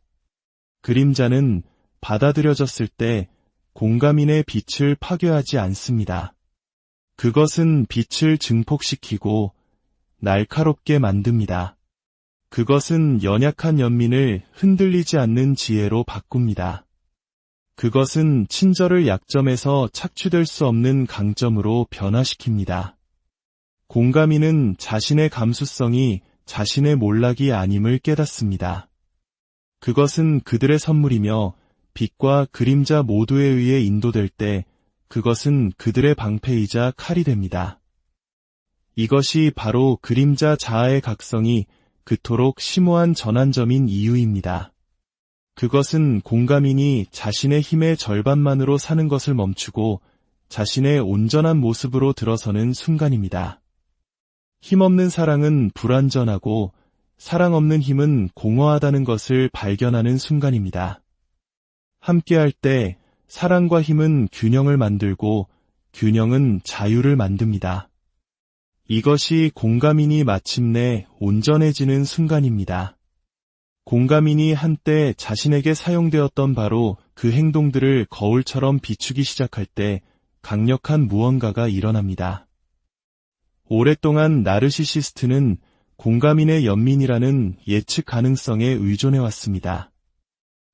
그림자는 받아들여졌을 때 공감인의 빛을 파괴하지 않습니다. 그것은 빛을 증폭시키고 날카롭게 만듭니다. 그것은 연약한 연민을 흔들리지 않는 지혜로 바꿉니다. 그것은 친절을 약점에서 착취될 수 없는 강점으로 변화시킵니다. 공감인은 자신의 감수성이 자신의 몰락이 아님을 깨닫습니다. 그것은 그들의 선물이며 빛과 그림자 모두에 의해 인도될 때 그것은 그들의 방패이자 칼이 됩니다. 이것이 바로 그림자 자아의 각성이 그토록 심오한 전환점인 이유입니다. 그것은 공감인이 자신의 힘의 절반만으로 사는 것을 멈추고 자신의 온전한 모습으로 들어서는 순간입니다. 힘없는 사랑은 불완전하고 사랑 없는 힘은 공허하다는 것을 발견하는 순간입니다. 함께할 때 사랑과 힘은 균형을 만들고 균형은 자유를 만듭니다. 이것이 공감인이 마침내 온전해지는 순간입니다. 공감인이 한때 자신에게 사용되었던 바로 그 행동들을 거울처럼 비추기 시작할 때 강력한 무언가가 일어납니다. 오랫동안 나르시시스트는 공감인의 연민이라는 예측 가능성에 의존해왔습니다.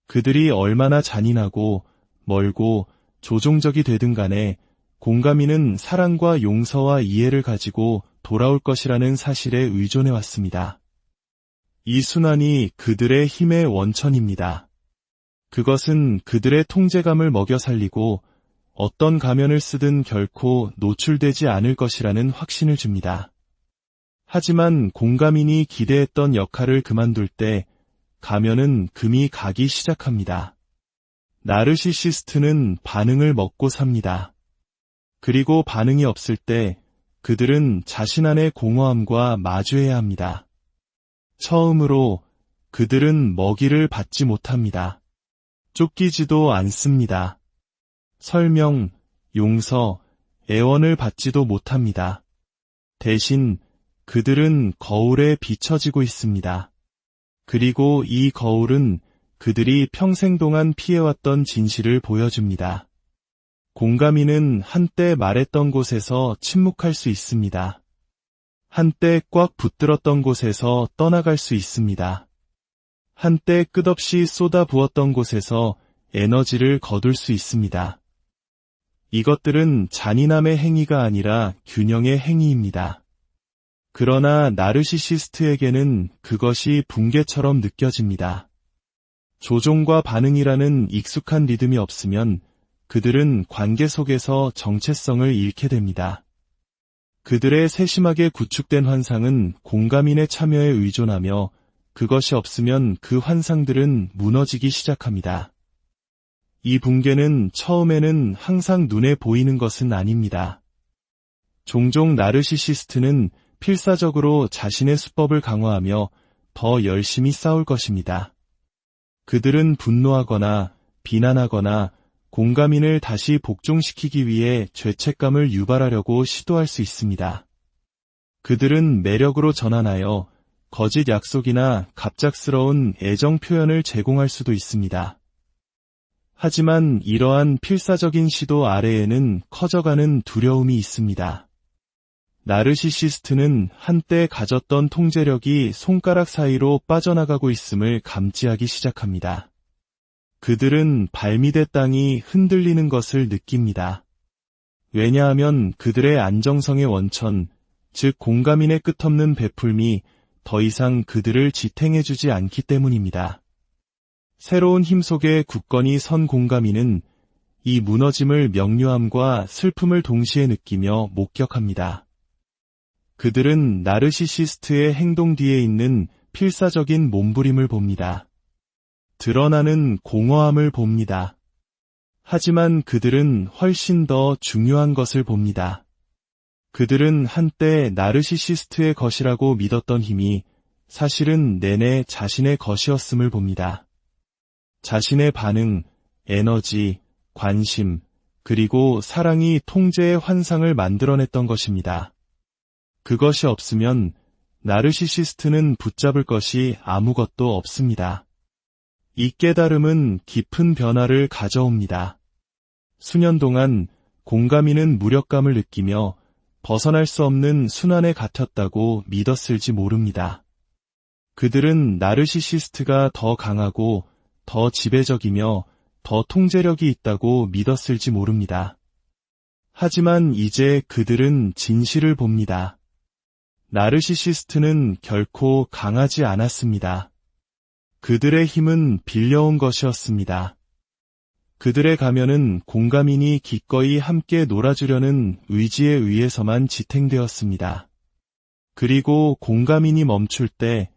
그들이 얼마나 잔인하고 멀고 조종적이 되든 간에 공감인은 사랑과 용서와 이해를 가지고 돌아올 것이라는 사실에 의존해왔습니다. 이 순환이 그들의 힘의 원천입니다. 그것은 그들의 통제감을 먹여 살리고 어떤 가면을 쓰든 결코 노출되지 않을 것이라는 확신을 줍니다. 하지만 공감인이 기대했던 역할을 그만둘 때 가면은 금이 가기 시작합니다. 나르시시스트는 반응을 먹고 삽니다. 그리고 반응이 없을 때 그들은 자신 안의 공허함과 마주해야 합니다. 처음으로 그들은 먹이를 받지 못합니다. 쫓기지도 않습니다. 설명, 용서, 애원을 받지도 못합니다. 대신 그들은 거울에 비춰지고 있습니다. 그리고 이 거울은 그들이 평생 동안 피해왔던 진실을 보여줍니다. 공감인은 한때 말했던 곳에서 침묵할 수 있습니다. 한때 꽉 붙들었던 곳에서 떠나갈 수 있습니다. 한때 끝없이 쏟아부었던 곳에서 에너지를 거둘 수 있습니다. 이것들은 잔인함의 행위가 아니라 균형의 행위입니다. 그러나 나르시시스트에게는 그것이 붕괴처럼 느껴집니다. 조종과 반응이라는 익숙한 리듬이 없으면 그들은 관계 속에서 정체성을 잃게 됩니다. 그들의 세심하게 구축된 환상은 공감인의 참여에 의존하며 그것이 없으면 그 환상들은 무너지기 시작합니다. 이 붕괴는 처음에는 항상 눈에 보이는 것은 아닙니다. 종종 나르시시스트는 필사적으로 자신의 수법을 강화하며 더 열심히 싸울 것입니다. 그들은 분노하거나 비난하거나 공감인을 다시 복종시키기 위해 죄책감을 유발하려고 시도할 수 있습니다. 그들은 매력으로 전환하여 거짓 약속이나 갑작스러운 애정 표현을 제공할 수도 있습니다. 하지만 이러한 필사적인 시도 아래에는 커져가는 두려움이 있습니다. 나르시시스트는 한때 가졌던 통제력이 손가락 사이로 빠져나가고 있음을 감지하기 시작합니다. 그들은 발밑의 땅이 흔들리는 것을 느낍니다. 왜냐하면 그들의 안정성의 원천, 즉 공감인의 끝없는 베풀미 더 이상 그들을 지탱해주지 않기 때문입니다. 새로운 힘 속에 굳건히 선 공감인은 이 무너짐을 명료함과 슬픔을 동시에 느끼며 목격합니다. 그들은 나르시시스트의 행동 뒤에 있는 필사적인 몸부림을 봅니다. 드러나는 공허함을 봅니다. 하지만 그들은 훨씬 더 중요한 것을 봅니다. 그들은 한때 나르시시스트의 것이라고 믿었던 힘이 사실은 내내 자신의 것이었음을 봅니다. 자신의 반응, 에너지, 관심, 그리고 사랑이 통제의 환상을 만들어냈던 것입니다. 그것이 없으면 나르시시스트는 붙잡을 것이 아무것도 없습니다. 이 깨달음은 깊은 변화를 가져옵니다. 수년 동안 공감인은 무력감을 느끼며 벗어날 수 없는 순환에 갇혔다고 믿었을지 모릅니다. 그들은 나르시시스트가 더 강하고 더 지배적이며 더 통제력이 있다고 믿었을지 모릅니다. 하지만 이제 그들은 진실을 봅니다. 나르시시스트는 결코 강하지 않았습니다. 그들의 힘은 빌려온 것이었습니다. 그들의 가면은 공가민이 기꺼이 함께 놀아주려는 의지에 의해서만 지탱되었습니다. 그리고 공가민이 멈출 때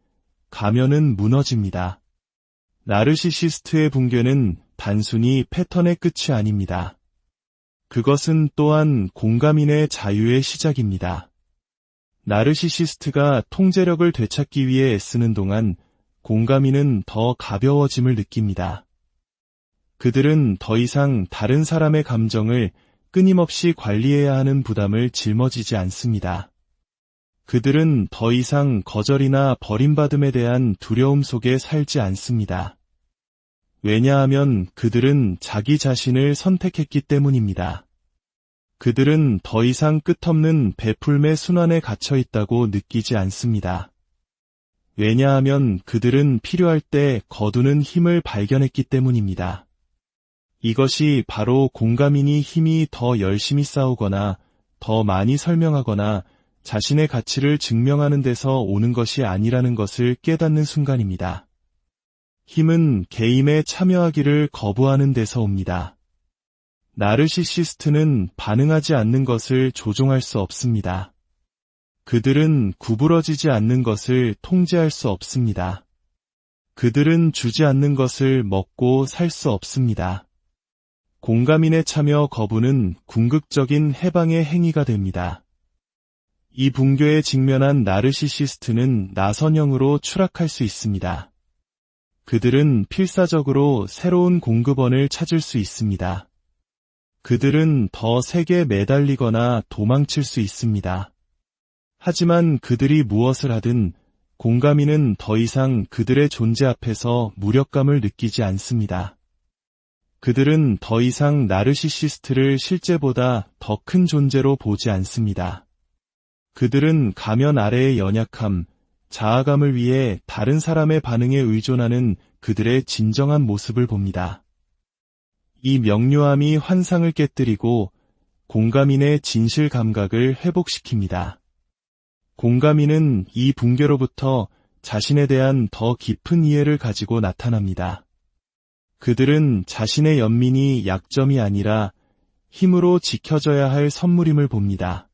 가면은 무너집니다. 나르시시스트의 붕괴는 단순히 패턴의 끝이 아닙니다. 그것은 또한 공가민의 자유의 시작입니다. 나르시시스트가 통제력을 되찾기 위해 애쓰는 동안 공가민은 더 가벼워짐을 느낍니다. 그들은 더 이상 다른 사람의 감정을 끊임없이 관리해야 하는 부담을 짊어지지 않습니다. 그들은 더 이상 거절이나 버림받음에 대한 두려움 속에 살지 않습니다. 왜냐하면 그들은 자기 자신을 선택했기 때문입니다. 그들은 더 이상 끝없는 베풀매 순환에 갇혀 있다고 느끼지 않습니다. 왜냐하면 그들은 필요할 때 거두는 힘을 발견했기 때문입니다. 이것이 바로 공가민이 힘이 더 열심히 싸우거나 더 많이 설명하거나 자신의 가치를 증명하는 데서 오는 것이 아니라는 것을 깨닫는 순간입니다. 힘은 게임에 참여하기를 거부하는 데서 옵니다. 나르시시스트는 반응하지 않는 것을 조종할 수 없습니다. 그들은 구부러지지 않는 것을 통제할 수 없습니다. 그들은 주지 않는 것을 먹고 살 수 없습니다. 공가민의 참여 거부는 궁극적인 해방의 행위가 됩니다. 이 붕괴에 직면한 나르시시스트는 나선형으로 추락할 수 있습니다. 그들은 필사적으로 새로운 공급원을 찾을 수 있습니다. 그들은 더 세게 매달리거나 도망칠 수 있습니다. 하지만 그들이 무엇을 하든 공가민은 더 이상 그들의 존재 앞에서 무력감을 느끼지 않습니다. 그들은 더 이상 나르시시스트를 실제보다 더 큰 존재로 보지 않습니다. 그들은 가면 아래의 연약함, 자아감을 위해 다른 사람의 반응에 의존하는 그들의 진정한 모습을 봅니다. 이 명료함이 환상을 깨뜨리고 공가민의 진실 감각을 회복시킵니다. 공가민은 이 붕괴로부터 자신에 대한 더 깊은 이해를 가지고 나타납니다. 그들은 자신의 연민이 약점이 아니라 힘으로 지켜져야 할 선물임을 봅니다.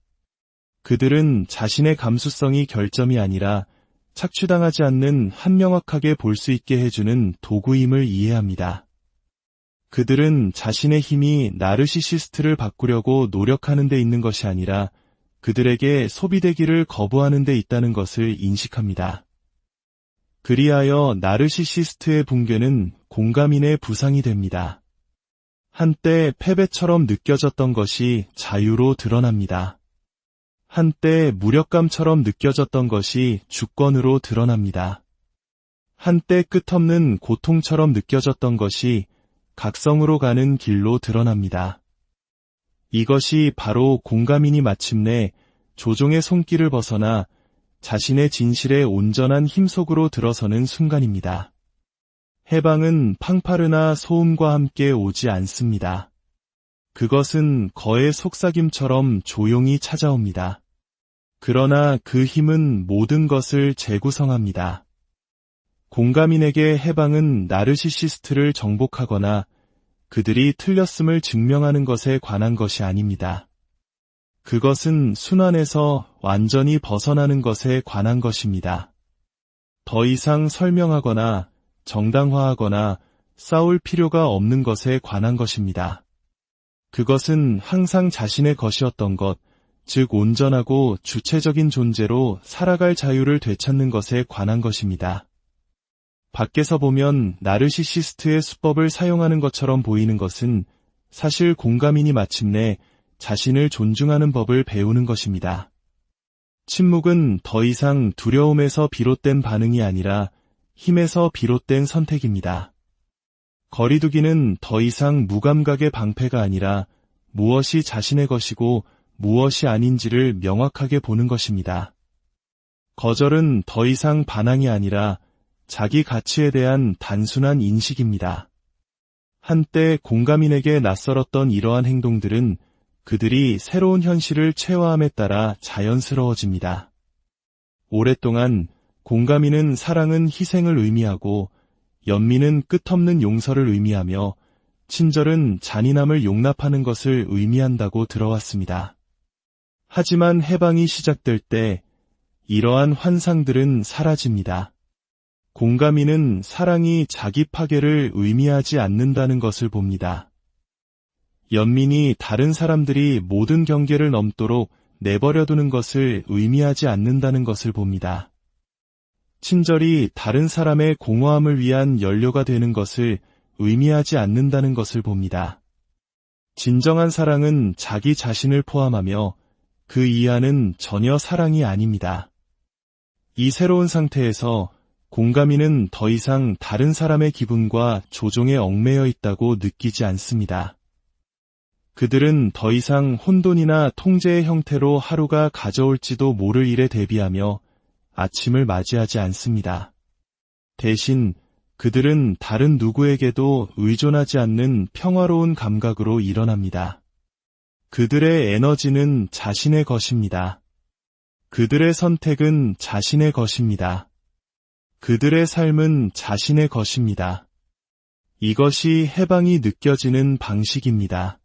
그들은 자신의 감수성이 결점이 아니라 착취당하지 않는 한 명확하게 볼 수 있게 해주는 도구임을 이해합니다. 그들은 자신의 힘이 나르시시스트를 바꾸려고 노력하는 데 있는 것이 아니라 그들에게 소비되기를 거부하는 데 있다는 것을 인식합니다. 그리하여 나르시시스트의 붕괴는 공가민의 부상이 됩니다. 한때 패배처럼 느껴졌던 것이 자유로 드러납니다. 한때 무력감처럼 느껴졌던 것이 주권으로 드러납니다. 한때 끝없는 고통처럼 느껴졌던 것이 각성으로 가는 길로 드러납니다. 이것이 바로 공가민이 마침내 조종의 손길을 벗어나 자신의 진실의 온전한 힘 속으로 들어서는 순간입니다. 해방은 팡파르나 소음과 함께 오지 않습니다. 그것은 거의 속삭임처럼 조용히 찾아옵니다. 그러나 그 힘은 모든 것을 재구성합니다. 공가민에게 해방은 나르시시스트를 정복하거나 그들이 틀렸음을 증명하는 것에 관한 것이 아닙니다. 그것은 순환에서 완전히 벗어나는 것에 관한 것입니다. 더 이상 설명하거나 정당화하거나 싸울 필요가 없는 것에 관한 것입니다. 그것은 항상 자신의 것이었던 것, 즉 온전하고 주체적인 존재로 살아갈 자유를 되찾는 것에 관한 것입니다. 밖에서 보면 나르시시스트의 수법을 사용하는 것처럼 보이는 것은 사실 공가민이 마침내 자신을 존중하는 법을 배우는 것입니다. 침묵은 더 이상 두려움에서 비롯된 반응이 아니라 힘에서 비롯된 선택입니다. 거리두기는 더 이상 무감각의 방패가 아니라 무엇이 자신의 것이고 무엇이 아닌지를 명확하게 보는 것입니다. 거절은 더 이상 반항이 아니라 자기 가치에 대한 단순한 인식입니다. 한때 공가민에게 낯설었던 이러한 행동들은 그들이 새로운 현실을 체화함에 따라 자연스러워집니다. 오랫동안 공가민은 사랑은 희생을 의미하고 연민은 끝없는 용서를 의미하며 친절은 잔인함을 용납하는 것을 의미한다고 들어왔습니다. 하지만 해방이 시작될 때 이러한 환상들은 사라집니다. 공감이는 사랑이 자기 파괴를 의미하지 않는다는 것을 봅니다. 연민이 다른 사람들이 모든 경계를 넘도록 내버려두는 것을 의미하지 않는다는 것을 봅니다. 친절이 다른 사람의 공허함을 위한 연료가 되는 것을 의미하지 않는다는 것을 봅니다. 진정한 사랑은 자기 자신을 포함하며 그 이하는 전혀 사랑이 아닙니다. 이 새로운 상태에서 공감이는 더 이상 다른 사람의 기분과 조종에 얽매여 있다고 느끼지 않습니다. 그들은 더 이상 혼돈이나 통제의 형태로 하루가 가져올지도 모를 일에 대비하며 아침을 맞이하지 않습니다. 대신 그들은 다른 누구에게도 의존하지 않는 평화로운 감각으로 일어납니다. 그들의 에너지는 자신의 것입니다. 그들의 선택은 자신의 것입니다. 그들의 삶은 자신의 것입니다. 이것이 해방이 느껴지는 방식입니다.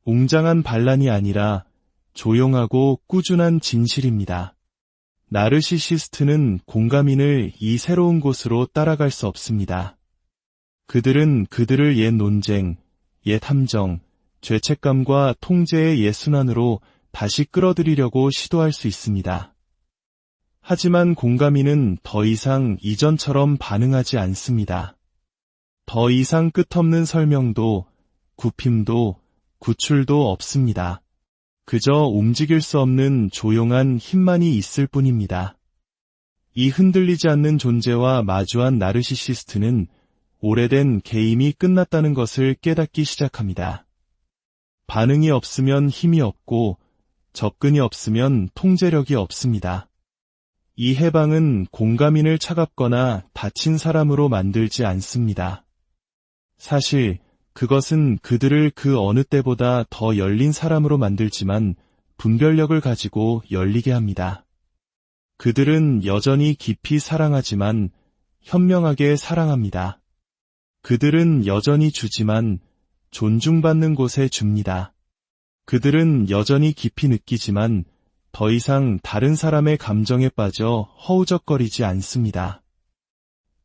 웅장한 반란이 아니라 조용하고 꾸준한 진실입니다. 나르시시스트는 공감인을 이 새로운 곳으로 따라갈 수 없습니다. 그들은 그들을 옛 논쟁, 옛 함정, 죄책감과 통제의 옛 순환으로 다시 끌어들이려고 시도할 수 있습니다. 하지만 공감인은 더 이상 이전처럼 반응하지 않습니다. 더 이상 끝없는 설명도, 굽힘도, 구출도 없습니다. 그저 움직일 수 없는 조용한 힘만이 있을 뿐입니다. 이 흔들리지 않는 존재와 마주한 나르시시스트는 오래된 게임이 끝났다는 것을 깨닫기 시작합니다. 반응이 없으면 힘이 없고 접근이 없으면 통제력이 없습니다. 이 해방은 공감인을 차갑거나 다친 사람으로 만들지 않습니다. 사실 그것은 그들을 그 어느 때보다 더 열린 사람으로 만들지만 분별력을 가지고 열리게 합니다. 그들은 여전히 깊이 사랑하지만 현명하게 사랑합니다. 그들은 여전히 주지만 존중받는 곳에 줍니다. 그들은 여전히 깊이 느끼지만 더 이상 다른 사람의 감정에 빠져 허우적거리지 않습니다.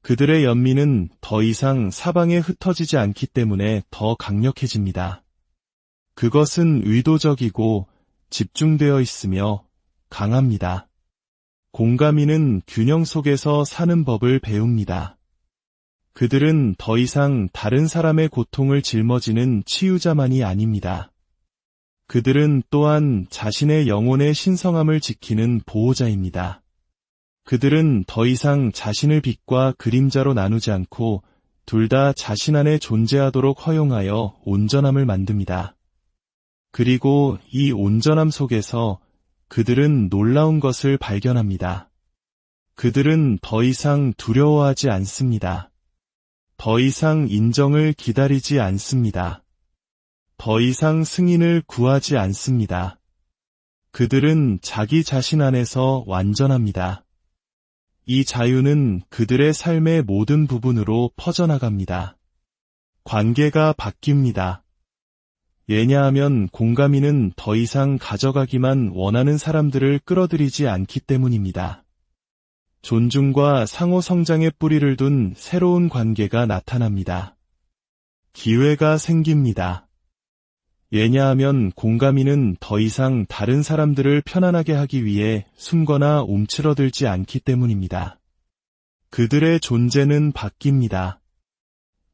그들의 연민은 더 이상 사방에 흩어지지 않기 때문에 더 강력해집니다. 그것은 의도적이고 집중되어 있으며 강합니다. 공감인은 균형 속에서 사는 법을 배웁니다. 그들은 더 이상 다른 사람의 고통을 짊어지는 치유자만이 아닙니다. 그들은 또한 자신의 영혼의 신성함을 지키는 보호자입니다. 그들은 더 이상 자신을 빛과 그림자로 나누지 않고 둘 다 자신 안에 존재하도록 허용하여 온전함을 만듭니다. 그리고 이 온전함 속에서 그들은 놀라운 것을 발견합니다. 그들은 더 이상 두려워하지 않습니다. 더 이상 인정을 기다리지 않습니다. 더 이상 승인을 구하지 않습니다. 그들은 자기 자신 안에서 완전합니다. 이 자유는 그들의 삶의 모든 부분으로 퍼져나갑니다. 관계가 바뀝니다. 왜냐하면 공감인은 더 이상 가져가기만 원하는 사람들을 끌어들이지 않기 때문입니다. 존중과 상호 성장의 뿌리를 둔 새로운 관계가 나타납니다. 기회가 생깁니다. 왜냐하면 공감인은 더 이상 다른 사람들을 편안하게 하기 위해 숨거나 움츠러들지 않기 때문입니다. 그들의 존재는 바뀝니다.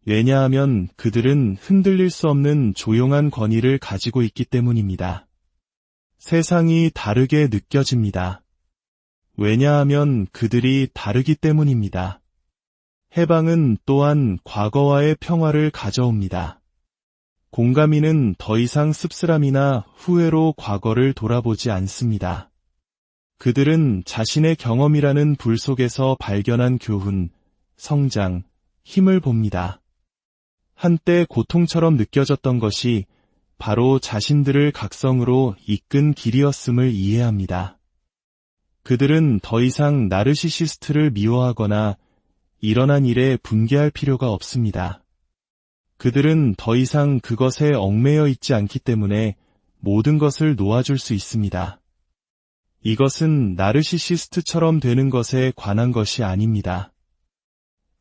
왜냐하면 그들은 흔들릴 수 없는 조용한 권위를 가지고 있기 때문입니다. 세상이 다르게 느껴집니다. 왜냐하면 그들이 다르기 때문입니다. 해방은 또한 과거와의 평화를 가져옵니다. 공감인은 더 이상 씁쓸함이나 후회로 과거를 돌아보지 않습니다. 그들은 자신의 경험이라는 불 속에서 발견한 교훈, 성장, 힘을 봅니다. 한때 고통처럼 느껴졌던 것이 바로 자신들을 각성으로 이끈 길이었음을 이해합니다. 그들은 더 이상 나르시시스트를 미워하거나 일어난 일에 분개할 필요가 없습니다. 그들은 더 이상 그것에 얽매여 있지 않기 때문에 모든 것을 놓아줄 수 있습니다. 이것은 나르시시스트처럼 되는 것에 관한 것이 아닙니다.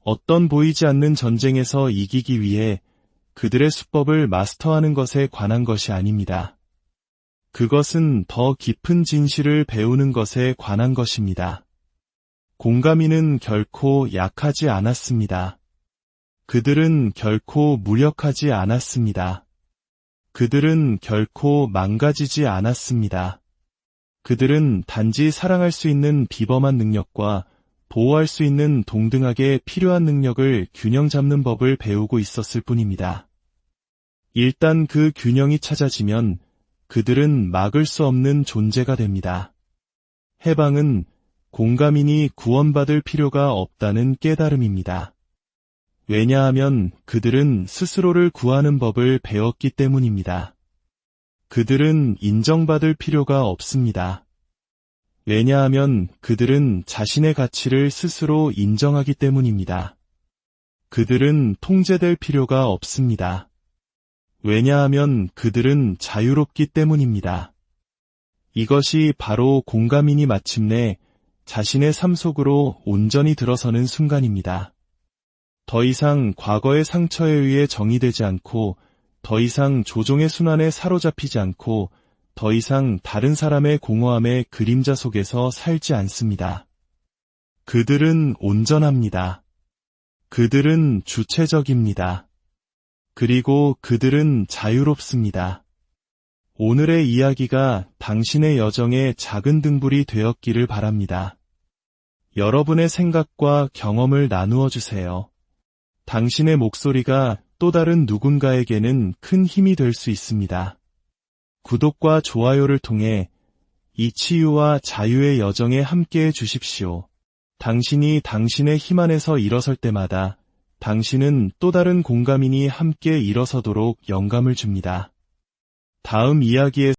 어떤 보이지 않는 전쟁에서 이기기 위해 그들의 수법을 마스터하는 것에 관한 것이 아닙니다. 그것은 더 깊은 진실을 배우는 것에 관한 것입니다. 공가미는 결코 약하지 않았습니다. 그들은 결코 무력하지 않았습니다. 그들은 결코 망가지지 않았습니다. 그들은 단지 사랑할 수 있는 비범한 능력과 보호할 수 있는 동등하게 필요한 능력을 균형 잡는 법을 배우고 있었을 뿐입니다. 일단 그 균형이 찾아지면 그들은 막을 수 없는 존재가 됩니다. 해방은 공가민이 구원받을 필요가 없다는 깨달음입니다. 왜냐하면 그들은 스스로를 구하는 법을 배웠기 때문입니다. 그들은 인정받을 필요가 없습니다. 왜냐하면 그들은 자신의 가치를 스스로 인정하기 때문입니다. 그들은 통제될 필요가 없습니다. 왜냐하면 그들은 자유롭기 때문입니다. 이것이 바로 공가민이 마침내 자신의 삶 속으로 온전히 들어서는 순간입니다. 더 이상 과거의 상처에 의해 정의되지 않고, 더 이상 조종의 순환에 사로잡히지 않고, 더 이상 다른 사람의 공허함의 그림자 속에서 살지 않습니다. 그들은 온전합니다. 그들은 주체적입니다. 그리고 그들은 자유롭습니다. 오늘의 이야기가 당신의 여정의 작은 등불이 되었기를 바랍니다. 여러분의 생각과 경험을 나누어 주세요. 당신의 목소리가 또 다른 누군가에게는 큰 힘이 될 수 있습니다. 구독과 좋아요를 통해 이 치유와 자유의 여정에 함께해 주십시오. 당신이 당신의 힘 안에서 일어설 때마다 당신은 또 다른 공가민이 함께 일어서도록 영감을 줍니다. 다음 이야기에